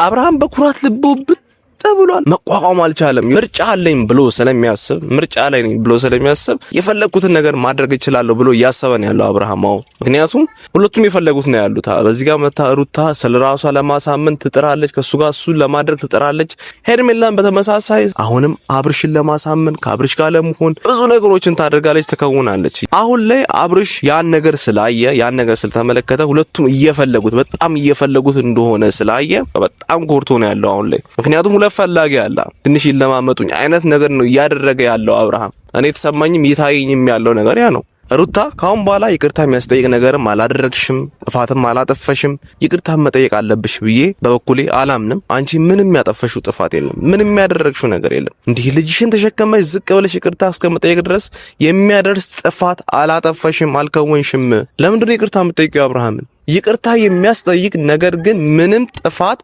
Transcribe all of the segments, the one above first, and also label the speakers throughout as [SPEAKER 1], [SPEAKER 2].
[SPEAKER 1] አብርሃም በኩራት ልቡ ብሏል። መቋቋም አልቻለም። ምርጫ አለኝ ብሎ ስለሚያስብ የፈለኩትን ነገር ማድረግ እችላለሁ ብሎ እያሰበን ያለው አብርሃም ምክንያቱም ሁለቱም የፈለጉት ነው ያሉት። በዚህ ጋር መታ ሩታ ስለራሷ ለማሳመን ትጥራለች፣ ከሱ ጋር እሱን ለማድረግ ትጥራለች። ሄርሜላን በተመሳሳይ አሁንም አብርሽን ለማሳመን ከአብርሽ ጋር ለመሆን ብዙ ነገሮችን ታደርጋለች፣ ትከውናለች። አሁን ላይ አብርሽ ያን ነገር ስለተመለከተ ሁለቱም በጣም እየፈለጉት እንደሆነ ስላየ በጣም ኮርቶ ነው ያለው አሁን ላይ። ምክንያቱም ፈላጊ ያለ ትንሽ ይለማመጡኝ አይነት ነገር ነው ያደረገ ያለው አብርሃም። እኔ ተሰማኝም ይታየኝም ያለው ነገር ያ ነው። ሩታ ካሁን በኋላ ይቅርታ የሚያስጠይቅ ነገርም አላደረግሽም፣ ጥፋትም አላጠፈሽም፣ ይቅርታ መጠየቅ አለብሽ ብዬ በበኩሌ አላምንም። አንቺ ምንም ያጠፈሽው ጥፋት የለም፣ ምንም ያደረግሽው ነገር የለም። እንዲህ ልጅሽን ተሸከመሽ ዝቅ ብለሽ ይቅርታ እስከመጠየቅ ድረስ የሚያደርስ ጥፋት አላጠፈሽም፣ አልከወንሽም። ለምንድነው ይቅርታ የምትጠይቂው አብርሃምን? ይቅርታ የሚያስጠይቅ ነገር ግን ምንም ጥፋት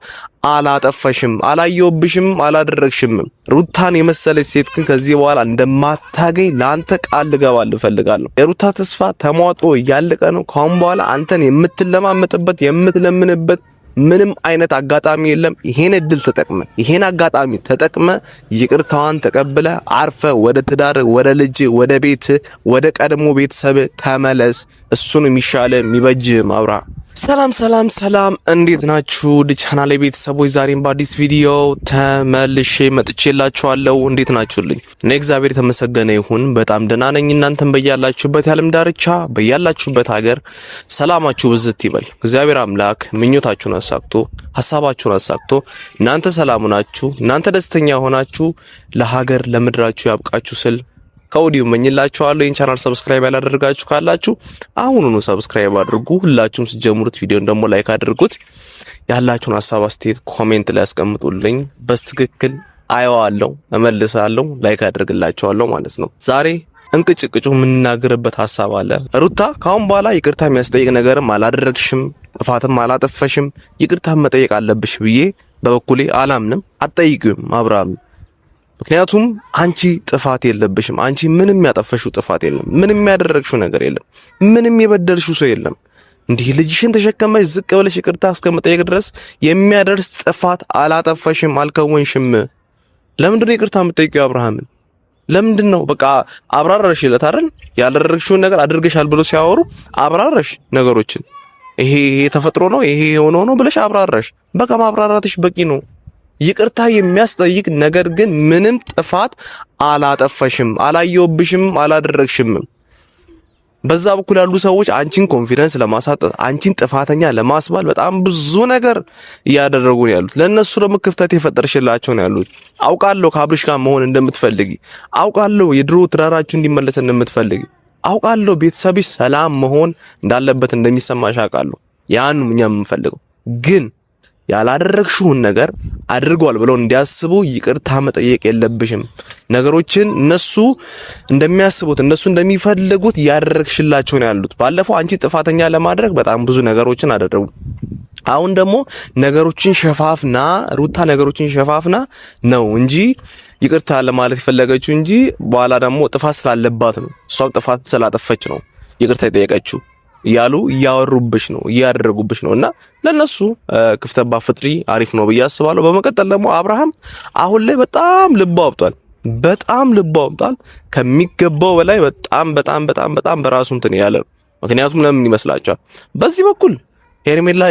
[SPEAKER 1] አላጠፈሽም፣ አላየውብሽም፣ አላደረግሽም። ሩታን የመሰለች ሴት ግን ከዚህ በኋላ እንደማታገኝ ለአንተ ቃል ልገባልህ እፈልጋለሁ። የሩታ ተስፋ ተሟጦ እያለቀ ነው። ካሁን በኋላ አንተን የምትለማመጥበት የምትለምንበት ምንም አይነት አጋጣሚ የለም። ይሄን አጋጣሚ ተጠቅመ ይቅርታዋን ተቀብለ አርፈ ወደ ትዳር፣ ወደ ልጅ፣ ወደ ቤት፣ ወደ ቀድሞ ቤተሰብ ተመለስ። እሱን የሚሻለ የሚበጅ ማብራ። ሰላም እንዴት ናችሁ? ቻናሌ ቤተሰቦች ዛሬም በአዲስ ቪዲዮ ተመልሼ መጥቼላችኋለሁ። እንዴት ናችሁልኝ? እኔ እግዚአብሔር የተመሰገነ ይሁን በጣም ደህና ነኝ። እናንተም በያላችሁበት የዓለም ዳርቻ በያላችሁበት ሀገር ሰላማችሁ ብዝት ይበል። እግዚአብሔር አምላክ ምኞታችሁን አሳክቶ ሐሳባችሁን አሳክቶ እናንተ ሰላም ናችሁ፣ እናንተ ደስተኛ ሆናችሁ ለሀገር ለምድራችሁ ያብቃችሁ ስል ከወዲሁ መኝላችኋለሁ። ይህን ቻናል ሰብስክራይብ ያላደረጋችሁ ካላችሁ አሁኑኑ ሰብስክራይብ አድርጉ። ሁላችሁም ሲጀምሩት ቪዲዮን ደግሞ ላይክ አድርጉት። ያላችሁን ሐሳብ አስተያየት ኮሜንት ላይ አስቀምጡልኝ። በትክክል አየዋለሁ፣ እመልሳለሁ፣ ላይክ አድርግላችኋለሁ ማለት ነው። ዛሬ እንቅጭቅጩ የምንናገርበት ሐሳብ አለ። ሩታ ካሁን በኋላ ይቅርታ የሚያስጠይቅ ነገርም አላደረግሽም፣ ጥፋትም አላጠፈሽም፣ ይቅርታ መጠየቅ አለብሽ ብዬ በበኩሌ አላምንም። አትጠይቂውም አብርሃም። ምክንያቱም አንቺ ጥፋት የለብሽም። አንቺ ምንም ያጠፈሽው ጥፋት የለም፣ ምንም ያደረግሽው ነገር የለም፣ ምንም የበደልሽው ሰው የለም። እንዲህ ልጅሽን ተሸከመሽ ዝቅ ብለሽ ይቅርታ እስከመጠየቅ ድረስ የሚያደርስ ጥፋት አላጠፈሽም፣ አልከወንሽም። ለምንድነው ይቅርታ የምትጠይቂው አብርሃምን? ለምንድነው? በቃ አብራራሽለት አይደል? ያደረግሽውን ነገር አድርገሻል ብሎ ሲያወሩ አብራራሽ ነገሮችን። ይሄ ተፈጥሮ ነው፣ ይሄ ሆኖ ነው ብለሽ አብራራሽ። በቃ ማብራራትሽ በቂ ነው። ይቅርታ የሚያስጠይቅ ነገር ግን ምንም ጥፋት አላጠፈሽም፣ አላየውብሽም፣ አላደረግሽም። በዛ በኩል ያሉ ሰዎች አንቺን ኮንፊደንስ ለማሳጣት አንቺን ጥፋተኛ ለማስባል በጣም ብዙ ነገር እያደረጉ ነው ያሉት። ለነሱ ደግሞ ክፍተት የፈጠርሽላቸው ነው ያሉት። አውቃለሁ ከአብርሽ ጋር መሆን እንደምትፈልጊ፣ አውቃለሁ የድሮ ትዳራችሁ እንዲመለስ እንደምትፈልጊ፣ አውቃለሁ ቤተሰብሽ ሰላም መሆን እንዳለበት እንደሚሰማሽ አውቃለሁ። ያን እኛ የምንፈልገው ግን ያላደረግሽውን ነገር አድርጓል ብለው እንዲያስቡ ይቅርታ መጠየቅ የለብሽም። ነገሮችን እነሱ እንደሚያስቡት እነሱ እንደሚፈልጉት ያደረግሽላቸው ነው ያሉት። ባለፈው አንቺ ጥፋተኛ ለማድረግ በጣም ብዙ ነገሮችን አደረጉ። አሁን ደግሞ ሩታ ነገሮችን ሸፋፍና ነው እንጂ ይቅርታ ለማለት የፈለገችው እንጂ በኋላ ደግሞ ጥፋት ስላለባት ነው፣ እሷም ጥፋት ስላጠፈች ነው ይቅርታ የጠየቀችው ያሉ እያወሩብሽ ነው እያደረጉብሽ ነው። እና ለነሱ ክፍተት ባፍጥሪ አሪፍ ነው ብዬ አስባለሁ። በመቀጠል ደግሞ አብርሃም አሁን ላይ በጣም ልቡ አብጧል ከሚገባው በላይ በጣም በራሱ እንትን ያለ። ምክንያቱም ለምን ይመስላችኋል? በዚህ በኩል ሄርሜላ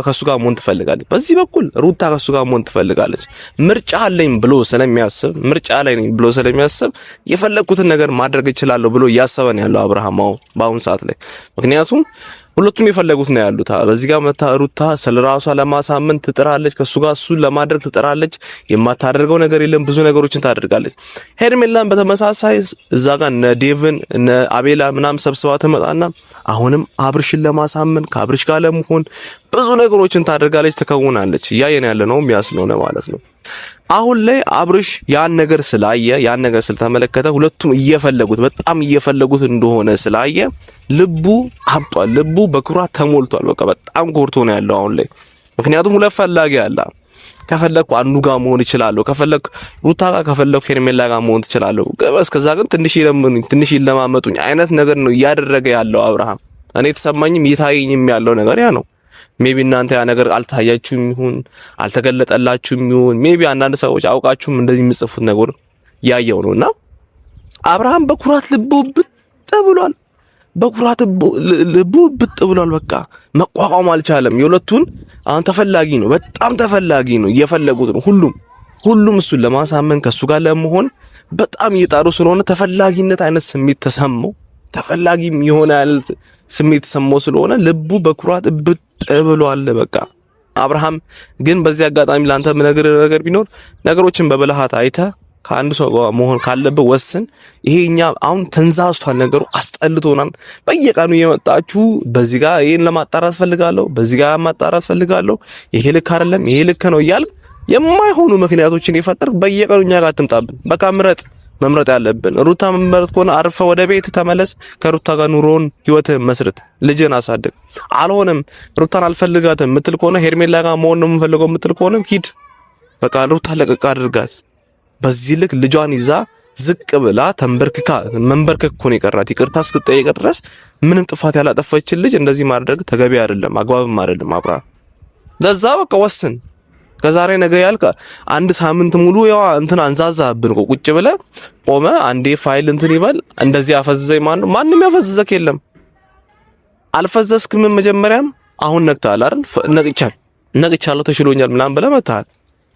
[SPEAKER 1] ከሱ ጋር መሆን ትፈልጋለች፣ በዚህ በኩል ሩታ ከሱ ጋር መሆን ትፈልጋለች። ምርጫ አለኝ ብሎ ስለሚያስብ የፈለኩትን ነገር ማድረግ እችላለሁ ብሎ እያሰበን ያለው አብርሃም በአሁን ሰዓት ላይ። ምክንያቱም ሁለቱም የፈለጉት ነው ያሉት። በዚህ ጋር መታ ሩታ ስለራሷ ለማሳመን ትጥራለች፣ ከሱ ጋር እሱን ለማድረግ ትጥራለች። የማታደርገው ነገር የለም፣ ብዙ ነገሮችን ታደርጋለች። ሄርሜላን በተመሳሳይ እዛ ጋር እነ ዴቭን እነ አቤላ ምናምን ሰብስባ ትመጣና አሁንም አብርሽን ለማሳመን ከአብርሽ ጋር ለመሆን ብዙ ነገሮችን ታደርጋለች፣ ትከውናለች። እያየን ያለ ነው የሚያስለውነ ማለት ነው። አሁን ላይ አብርሽ ያን ነገር ስለተመለከተ ሁለቱም በጣም እየፈለጉት እንደሆነ ስላየ ልቡ አብጧል፣ ልቡ በኩራት ተሞልቷል። በቃ በጣም ኮርቶ ነው ያለው አሁን ላይ። ምክንያቱም ሁለት ፈላጊ አለ። ከፈለኩ አንዱ ጋር መሆን እችላለሁ፣ ከፈለኩ ሩታ ጋር፣ ከፈለኩ ሄርሜላ ጋር መሆን እችላለሁ። እስከዛ ግን ትንሽ ይለማመጡኝ አይነት ነገር ነው እያደረገ ያለው አብርሃም። እኔ ተሰማኝም ይታየኝም ያለው ነገር ያ ነው። ሜቢ እናንተ ያ ነገር አልታያችሁም ይሁን አልተገለጠላችሁም ይሁን ሜቢ አንዳንድ ሰዎች አውቃችሁም እንደዚህ የምጽፉት ነገር ያየው ነውና አብርሃም በኩራት ልቡ ብጥ ብሏል። በኩራት ልቡ ብጥ ብሏል። በቃ መቋቋም አልቻለም። የሁለቱን አሁን ተፈላጊ ነው፣ በጣም ተፈላጊ ነው። እየፈለጉት ነው ሁሉም እሱን ለማሳመን ከሱ ጋር ለመሆን በጣም እየጣሩ ስለሆነ ተፈላጊነት አይነት ስሜት ተሰማው። ተፈላጊም የሆነ አይነት ስሜት ተሰማው ስለሆነ ልቡ በኩራት ብጥ ብሏል። በቃ አብርሃም ግን በዚህ አጋጣሚ ላንተ ነገር ቢኖር ነገሮችን በብልሃት አይተህ ከአንድ ሰው ጋር መሆን ካለበት ወስን። ይሄኛ አሁን ተንዛዝቷል፣ ነገሩ አስጠልቶናል። በየቀኑ እየመጣችሁ በዚህ ጋር ይሄን ለማጣራት ፈልጋለሁ፣ በዚህ ጋር ማጣራት ፈልጋለሁ፣ ይሄ ልክ አይደለም፣ ይሄ ልክ ነው እያልክ የማይሆኑ ምክንያቶችን የፈጠርክ በየቀኑ እኛ ጋር አትምጣብን። በቃ መምረጥ ያለብን ሩታ መምረጥ ከሆነ አርፈ ወደ ቤት ተመለስ። ከሩታ ጋር ኑሮን ህይወትህን መስርት፣ ልጅን አሳድግ። አልሆነም ሩታን አልፈልጋትም ምትል ከሆነ ሄርሜላ ጋር መሆን ነው የምፈልገው ምትል ከሆነ ሂድ። በቃ ሩታ ለቀቅ አድርጋት። በዚህ ልክ ልጇን ይዛ ዝቅ ብላ ተንበርክካ መንበርከክ እኮ ነው የቀራት። ይቅርታ እስክትጠይቅ ድረስ ምንም ጥፋት ያላጠፋችን ልጅ እንደዚህ ማድረግ ተገቢ አይደለም፣ አግባብም አይደለም። አብርሃም ለዛ በቃ ወስን። ከዛሬ ነገ ያልካ አንድ ሳምንት ሙሉ ያው እንትን አንዛዛብን እኮ ቁጭ ብለ ቆመ አንዴ ፋይል እንትን ይበል እንደዚህ አፈዘዘኝ። ማንም ያፈዘዘክ የለም። አልፈዘዝክም። መጀመሪያም አሁን ነቅታል አይደል? ነቅቻለሁ ተሽሎኛል ምናምን ብለህ መታል።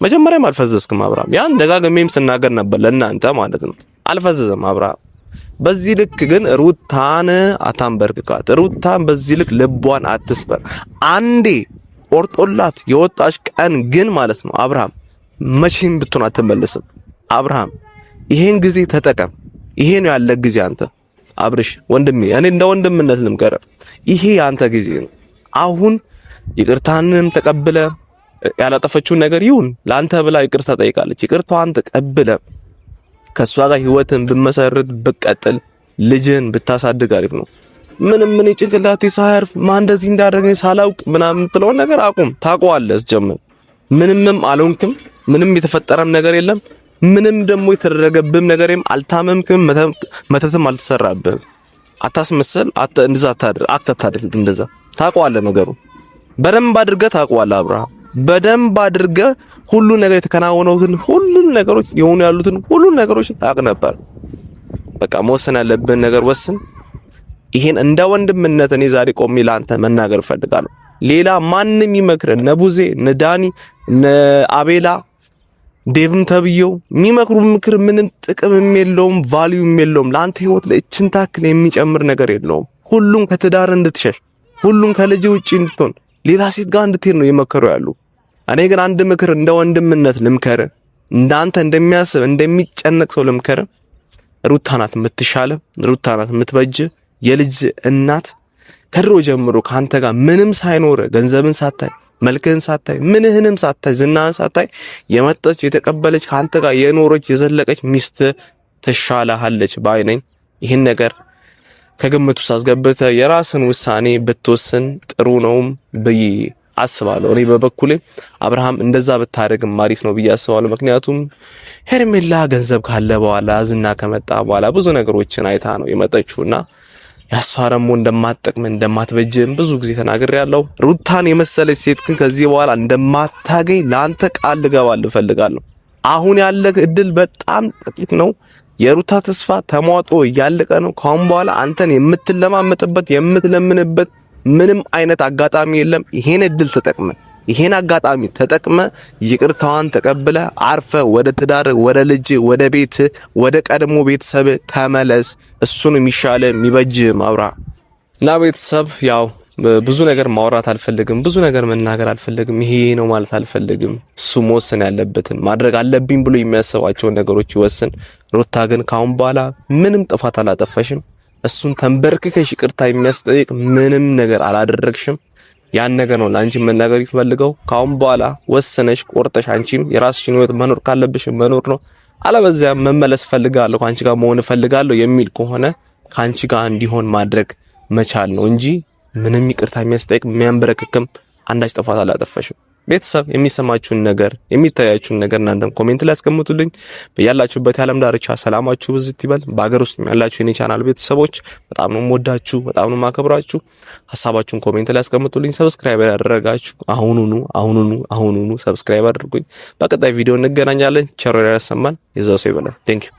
[SPEAKER 1] መጀመሪያም አልፈዘዝክም አብርሃም። ያን ደጋግሜም ስናገር ነበር ለእናንተ ማለት ነው። አልፈዘዘም አብርሃም። በዚህ ልክ ግን ሩታን አታንበርክካት። ሩታን በዚህ ልክ ልቧን አትስበር። አንዴ ቆርጦላት የወጣች ቀን ግን ማለት ነው አብርሃም መቼም ብትሆን አትመለስም። አብርሃም ይሄን ጊዜ ተጠቀም። ይሄ ነው ያለ ጊዜ። አንተ አብርሽ ወንድሜ፣ እኔ እንደ ወንድምነት ልምከረ፣ ይሄ ያንተ ጊዜ ነው። አሁን ይቅርታንም ተቀብለ ያላጠፈችውን ነገር ይሁን ላንተ ብላ ይቅርታ ጠይቃለች። ይቅርታዋን ተቀብለ ከሷ ጋር ህይወትን ብመሰርት ብቀጥል ልጅን ብታሳድግ አሪፍ ነው። ምንም ምን ጭንቅላቴ ሳያርፍ ማን እንደዚህ እንዳደረገኝ ሳላውቅ ምናምን ብለው ነገር አቁም። ታውቀዋለህ ጀመር ምንምም አልሆንክም። ምንም የተፈጠረም ነገር የለም። ምንም ደግሞ የተደረገብም ነገርም አልታመምክም። መተትም አልተሰራብህም። አታስመስል። እንደዛ አታድርግ። እንደዛ ታውቀዋለህ ነገሩ በደንብ አድርገህ ታውቀዋለህ አብርሃም። በደንብ አድርገህ ሁሉ ነገር የተከናወኑትን ሁሉ ነገሮች የሆኑ ያሉትን ሁሉ ነገሮች ታውቅ ነበር። በቃ መወሰን ያለብን ነገር ወስን። ይሄን እንደ ወንድምነት እኔ ዛሬ ቆሜ ላንተ መናገር ፈልጋለሁ። ሌላ ማንንም ይመክር ነቡዜ ነዳኒ ነአቤላ ዴቭም ተብየው የሚመክሩ ምክር ምንም ጥቅም የለውም፣ ቫልዩም የለውም። ላንተ ህይወት ለእችን ታክል የሚጨምር ነገር የለውም። ሁሉም ከትዳር እንድትሸሽ፣ ሁሉም ከልጅ ውጪ እንድትሆን፣ ሌላ ሴት ጋር እንድትሄድ ነው የመከሩ ያሉ። እኔ ግን አንድ ምክር እንደ ወንድምነት ልምከር፣ እንዳንተ እንደሚያስብ እንደሚጨነቅ ሰው ልምከር። ሩታ ናት የምትሻለ፣ ሩታ ናት የምትበጅ። የልጅ እናት ከድሮ ጀምሮ ካንተ ጋር ምንም ሳይኖር ገንዘብን ሳታይ መልክህን ሳታይ ምንህንም ሳታይ ዝናህን ሳታይ የመጣች የተቀበለች ካንተ ጋር የኖረች የዘለቀች ሚስት ትሻለሃለች ባይ ነኝ። ይህን ነገር ከግምት ውስጥ አስገብተህ የራስን ውሳኔ ብትወስን ጥሩ ነውም ብዬ አስባለሁ። እኔ በበኩሌ አብርሃም እንደዛ ብታደርግም አሪፍ ነው ብዬ አስባለሁ። ምክንያቱም ሄርሜላ ገንዘብ ካለ በኋላ ዝና ከመጣ በኋላ ብዙ ነገሮችን አይታ ነው የመጣችውና ያሷረሙ እንደማትጠቅም እንደማትበጅም ብዙ ጊዜ ተናግሬያለሁ። ሩታን የመሰለች ሴት ግን ከዚህ በኋላ እንደማታገኝ ላንተ ቃል ልገባልህ እፈልጋለሁ። አሁን ያለህ እድል በጣም ጥቂት ነው። የሩታ ተስፋ ተሟጦ እያለቀ ነው። ካሁን በኋላ አንተን የምትለማመጥበት የምትለምንበት ምንም አይነት አጋጣሚ የለም። ይሄን እድል ተጠቅመ ይሄን አጋጣሚ ተጠቅመ ይቅርታዋን ተቀብለ አርፈ ወደ ትዳር፣ ወደ ልጅ፣ ወደ ቤት፣ ወደ ቀድሞ ቤተሰብ ተመለስ። እሱን የሚሻለ የሚበጅ ማውራ እና ቤተሰብ ያው ብዙ ነገር ማውራት አልፈልግም፣ ብዙ ነገር መናገር አልፈልግም። ይሄ ነው ማለት አልፈልግም። እሱ መወሰን ያለበትን ማድረግ አለብኝ ብሎ የሚያስባቸውን ነገሮች ይወስን። ሩታ ግን ካሁን በኋላ ምንም ጥፋት አላጠፋሽም። እሱን ተንበርክከሽ ይቅርታ የሚያስጠይቅ ምንም ነገር አላደረግሽም። ያን ነገር ነው ላንቺ መናገር ይፈልገው። ካሁን በኋላ ወሰነሽ ቆርጠሽ አንቺም የራስሽን ህይወት መኖር ካለብሽ መኖር ነው። አለበዚያ መመለስ ፈልጋለሁ፣ ካንቺ ጋር መሆን ፈልጋለሁ የሚል ከሆነ ካንቺ ጋር እንዲሆን ማድረግ መቻል ነው እንጂ ምንም ይቅርታ የሚያስጠይቅ የሚያንበረክክም አንዳች ጥፋት አላጠፋሽም። ቤተሰብ የሚሰማችሁን ነገር የሚታያችሁን ነገር እናንተም ኮሜንት ላይ አስቀምጡልኝ። በያላችሁበት የዓለም ዳርቻ ሰላማችሁ ብዝት ይበል። በአገር ውስጥ ያላችሁ የኔ ቻናል ቤተሰቦች በጣም ነው የምወዳችሁ፣ በጣም ነው የማከብራችሁ። ሐሳባችሁን ኮሜንት ላይ አስቀምጡልኝ። ሰብስክራይብ ያደረጋችሁ አሁኑኑ ሰብስክራይብ አድርጉኝ። በቀጣይ ቪዲዮ እንገናኛለን። ቸር ያሰማን። የዛው ሰው ይበለን። ቴንክ ዩ